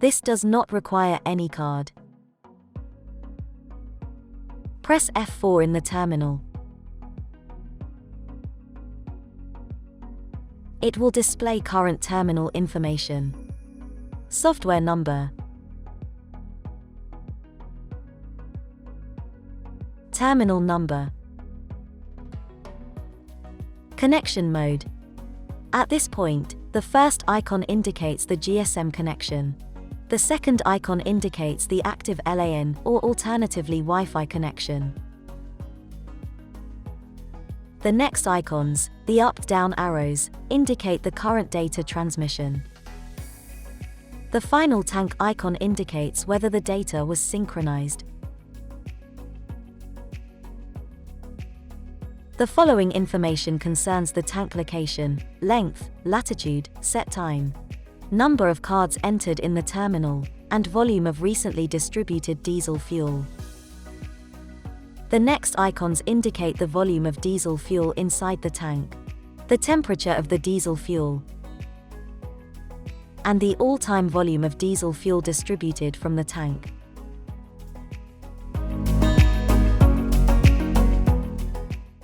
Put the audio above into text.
This does not require any card. Press F4 in the terminal. It will display current terminal information. Software number. Terminal number. Connection mode. At this point, the first icon indicates the GSM connection. The second icon indicates the active LAN or alternatively Wi-Fi connection. The next icons, the up-down arrows, indicate the current data transmission. The final tank icon indicates whether the data was synchronized. The following information concerns the tank location, length, latitude, set time, number of cards entered in the terminal, and volume of recently distributed diesel fuel. The next icons indicate the volume of diesel fuel inside the tank, the temperature of the diesel fuel, and the all-time volume of diesel fuel distributed from the tank.